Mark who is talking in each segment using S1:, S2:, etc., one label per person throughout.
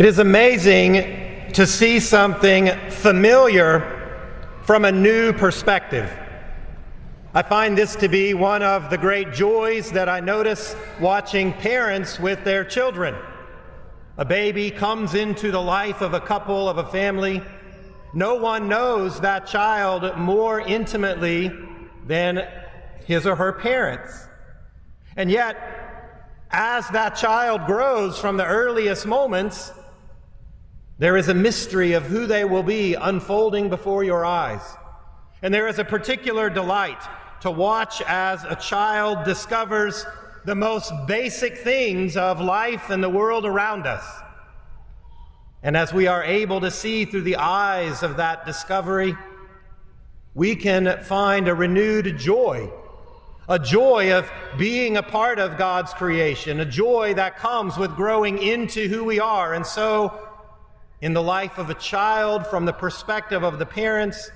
S1: It is amazing to see something familiar from a new perspective. I find this to be one of the great joys that I notice watching parents with their children. A baby comes into the life of a couple, of a family. No one knows that child more intimately than his or her parents. And yet, as that child grows from the earliest moments, there is a mystery of who they will be unfolding before your eyes. And there is a particular delight to watch as a child discovers the most basic things of life and the world around us. And as we are able to see through the eyes of that discovery, we can find a renewed joy, a joy of being a part of God's creation, a joy that comes with growing into who we are. And so, in the life of a child, from the perspective of the parents,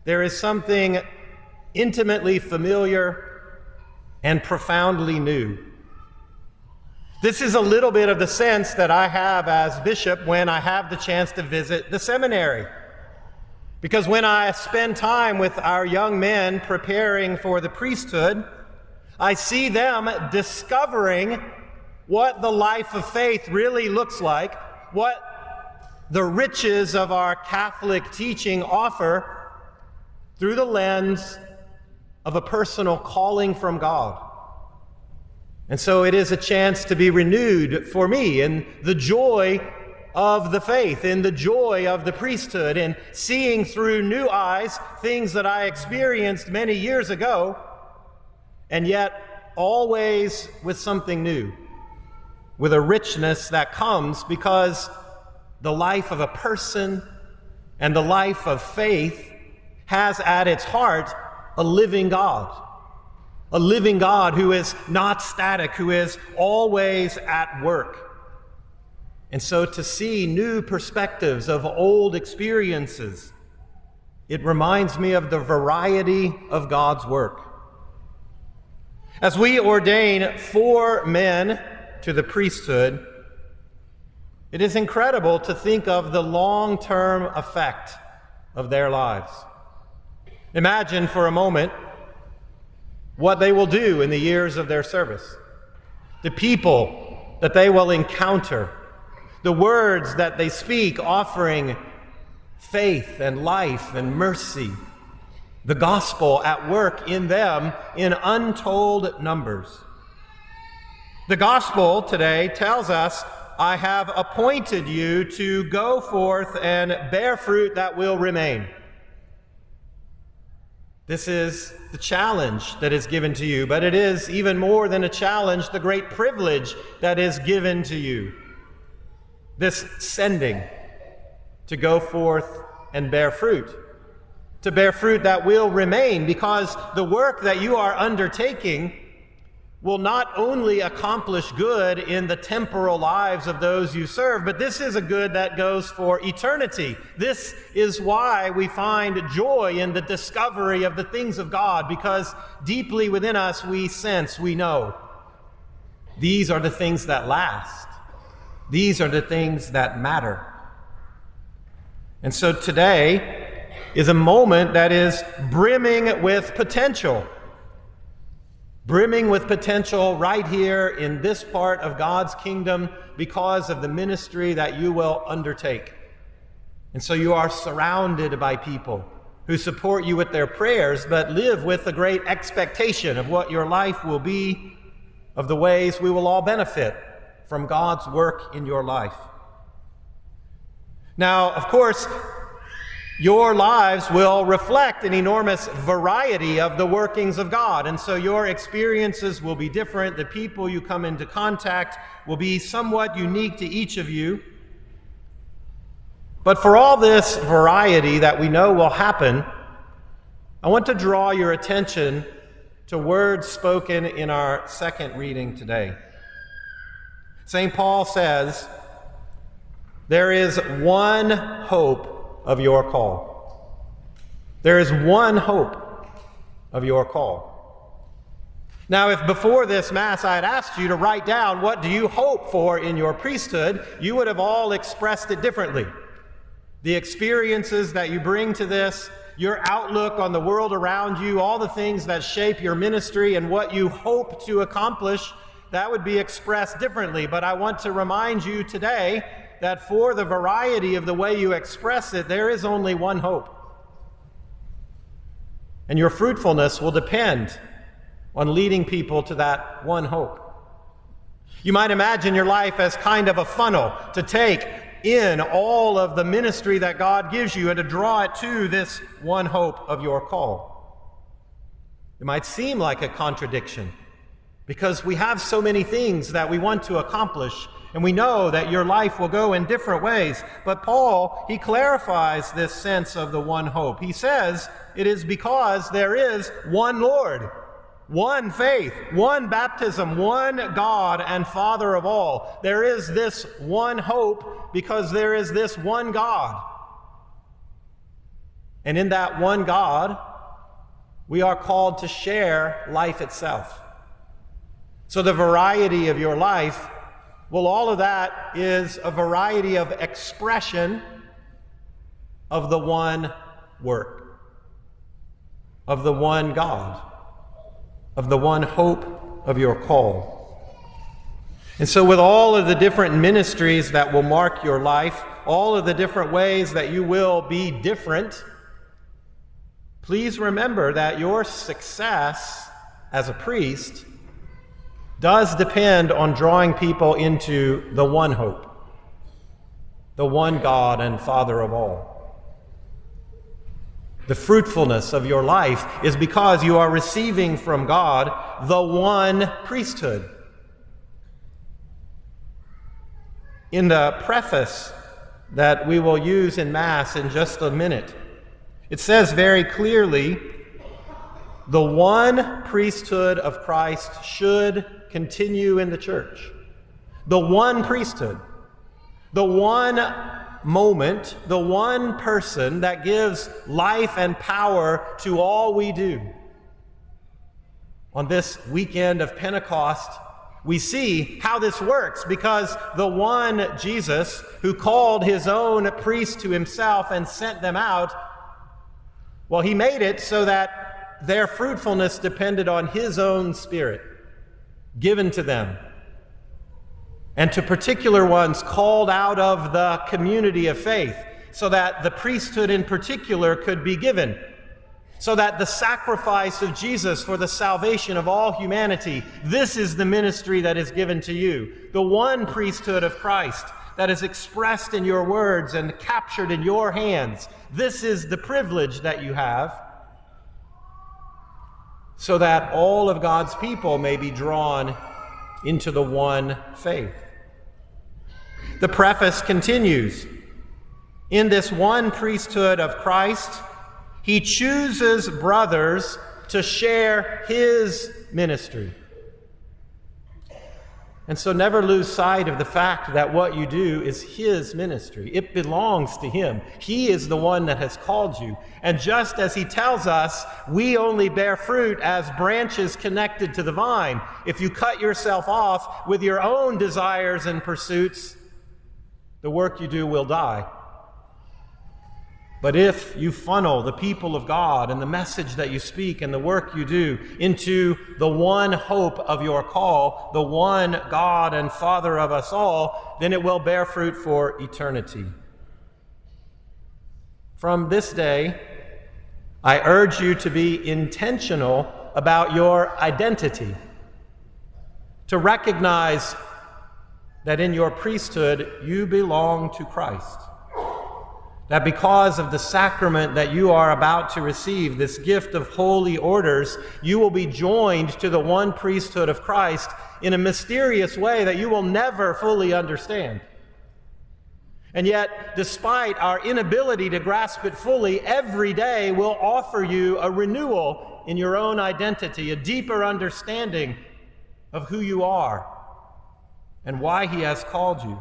S1: there is something intimately familiar and profoundly new. This is a little bit of the sense that I have as bishop when I have the chance to visit the seminary. Because when I spend time with our young men preparing for the priesthood, I see them discovering what the life of faith really looks like, what the riches of our Catholic teaching offer through the lens of a personal calling from God. And so it is a chance to be renewed for me in the joy of the faith, in the joy of the priesthood, and seeing through new eyes things that I experienced many years ago, and yet always with something new, with a richness that comes because the life of a person and the life of faith has at its heart a living God who is not static, who is always at work. And so to see new perspectives of old experiences, it reminds me of the variety of God's work. As we ordain 4 men to the priesthood, it is incredible to think of the long-term effect of their lives. Imagine for a moment what they will do in the years of their service, the people that they will encounter, the words that they speak offering faith and life and mercy, the gospel at work in them in untold numbers. The gospel today tells us, I have appointed you to go forth and bear fruit that will remain. This is the challenge that is given to you, but it is even more than a challenge, the great privilege that is given to you. This sending to go forth and bear fruit, to bear fruit that will remain, because the work that you are undertaking will not only accomplish good in the temporal lives of those you serve, but this is a good that goes for eternity. This is why we find joy in the discovery of the things of God, because deeply within us we sense, we know, these are the things that last. These are the things that matter. And so today is a moment that is brimming with potential. Brimming with potential right here in this part of God's kingdom because of the ministry that you will undertake. And so you are surrounded by people who support you with their prayers, but live with a great expectation of what your life will be, of the ways we will all benefit from God's work in your life. Now, of course, your lives will reflect an enormous variety of the workings of God, and so your experiences will be different. The people you come into contact will be somewhat unique to each of you. But for all this variety that we know will happen, I want to draw your attention to words spoken in our second reading today. St. Paul says, there is one hope of your call. There is one hope of your call. Now, if before this Mass I had asked you to write down what do you hope for in your priesthood, you would have all expressed it differently. The experiences that you bring to this, your outlook on the world around you, all the things that shape your ministry and what you hope to accomplish, that would be expressed differently. But I want to remind you today that for the variety of the way you express it, there is only one hope. And your fruitfulness will depend on leading people to that one hope. You might imagine your life as kind of a funnel to take in all of the ministry that God gives you and to draw it to this one hope of your call. It might seem like a contradiction because we have so many things that we want to accomplish, and we know that your life will go in different ways. But Paul, he clarifies this sense of the one hope. He says it is because there is one Lord, one faith, one baptism, one God and Father of all. There is this one hope because there is this one God. And in that one God, we are called to share life itself. So the variety of your life, well, all of that is a variety of expression of the one work, of the one God, of the one hope of your call. And so with all of the different ministries that will mark your life, all of the different ways that you will be different, please remember that your success as a priest does depend on drawing people into the one hope, the one God and Father of all. The fruitfulness of your life is because you are receiving from God the one priesthood. In the preface that we will use in Mass in just a minute, it says very clearly, the one priesthood of Christ should continue in the church. The one priesthood, the one moment, the one person that gives life and power to all we do. On this weekend of Pentecost, we see how this works because the one Jesus who called his own priests to himself and sent them out, well, he made it so that their fruitfulness depended on his own Spirit given to them, and to particular ones called out of the community of faith, so that the priesthood in particular could be given, so that the sacrifice of Jesus for the salvation of all humanity, this is the ministry that is given to you, the one priesthood of Christ that is expressed in your words and captured in your hands. This is the privilege that you have, so that all of God's people may be drawn into the one faith. The preface continues, in this one priesthood of Christ, he chooses brothers to share his ministry. And so never lose sight of the fact that what you do is his ministry. It belongs to him. He is the one that has called you. And just as he tells us, we only bear fruit as branches connected to the vine. If you cut yourself off with your own desires and pursuits, the work you do will die. But if you funnel the people of God and the message that you speak and the work you do into the one hope of your call, the one God and Father of us all, then it will bear fruit for eternity. From this day, I urge you to be intentional about your identity, to recognize that in your priesthood you belong to Christ. That because of the sacrament that you are about to receive, this gift of holy orders, you will be joined to the one priesthood of Christ in a mysterious way that you will never fully understand. And yet, despite our inability to grasp it fully, every day will offer you a renewal in your own identity, a deeper understanding of who you are and why he has called you.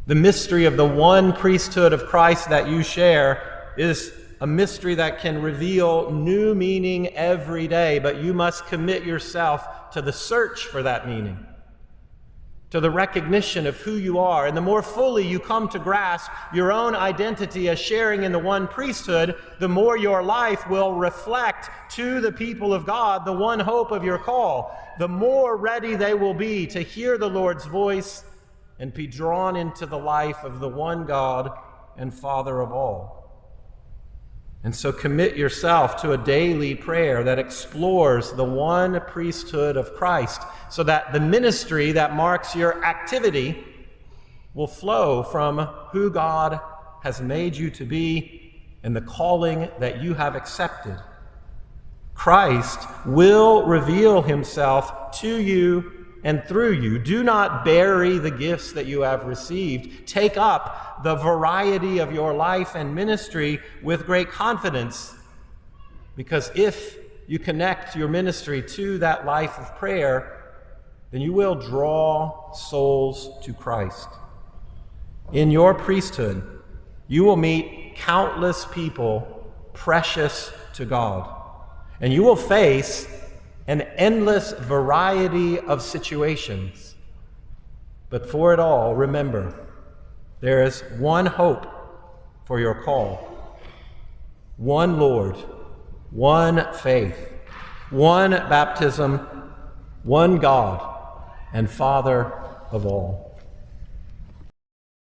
S1: The mystery of the one priesthood of Christ that you share is a mystery that can reveal new meaning every day, but you must commit yourself to the search for that meaning, to the recognition of who you are. And the more fully you come to grasp your own identity as sharing in the one priesthood, the more your life will reflect to the people of God the one hope of your call. The more ready they will be to hear the Lord's voice and be drawn into the life of the one God and Father of all. And so commit yourself to a daily prayer that explores the one priesthood of Christ, so that the ministry that marks your activity will flow from who God has made you to be and the calling that you have accepted. Christ will reveal himself to you and through you. Do not bury the gifts that you have received. Take up the variety of your life and ministry with great confidence, because if you connect your ministry to that life of prayer, then you will draw souls to Christ. In your priesthood, you will meet countless people precious to God, and you will face an endless variety of situations. But for it all, remember, there is one hope for your call, one Lord, one faith, one baptism, one God and Father of all.